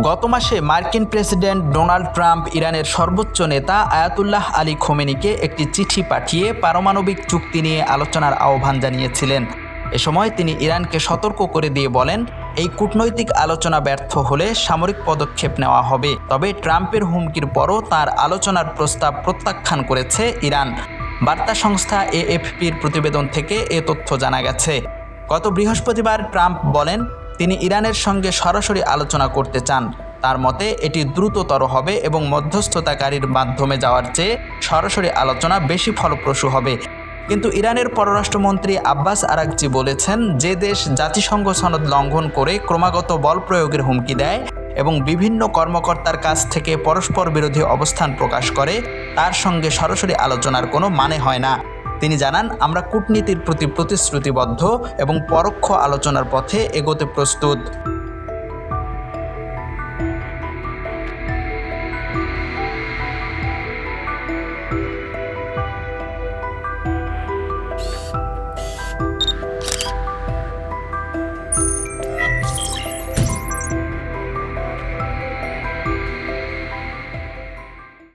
গত মাসে মার্কিন প্রেসিডেন্ট ডোনাল্ড ট্রাম্প ইরানের সর্বোচ্চ নেতা আয়াতুল্লাহ আলী খোমেনিকে একটি চিঠি পাঠিয়ে পারমাণবিক চুক্তি নিয়ে আলোচনার আহ্বান জানিয়েছিলেন। এ সময় তিনি ইরানকে সতর্ক করে দিয়ে বলেন, এই কূটনৈতিক আলোচনা ব্যর্থ হলে সামরিক পদক্ষেপ নেওয়া হবে। তবে ট্রাম্পের হুমকির পরও তার আলোচনার প্রস্তাব প্রত্যাখ্যান করেছে ইরান। বার্তা সংস্থা এএফপির প্রতিবেদন থেকে এ তথ্য জানা গেছে। গত বৃহস্পতিবার ট্রাম্প বলেন, তিনি ইরানের সঙ্গে সরাসরি আলোচনা করতে চান। তার মতে এটি দ্রুততর হবে এবং মধ্যস্থতাকারীর মাধ্যমে যাওয়ার চেয়ে সরাসরি আলোচনা বেশি ফলপ্রসূ হবে। কিন্তু ইরানের পররাষ্ট্রমন্ত্রী আব্বাস আরাগচি বলেছেন, যে দেশ জাতিসংঘ সনদ লঙ্ঘন করে ক্রমাগত বল প্রয়োগের হুমকি দেয় এবং বিভিন্ন কর্মকর্তার কাছ থেকে পরস্পর বিরোধী অবস্থান প্রকাশ করে, তার সঙ্গে সরাসরি আলোচনার কোনো মানে হয় না। তিনি জানান, আমরা কূটনীতির প্রতি প্রতিশ্রুতিবদ্ধ এবং পরোক্ষ আলোচনার পথে এগোতে প্রস্তুত।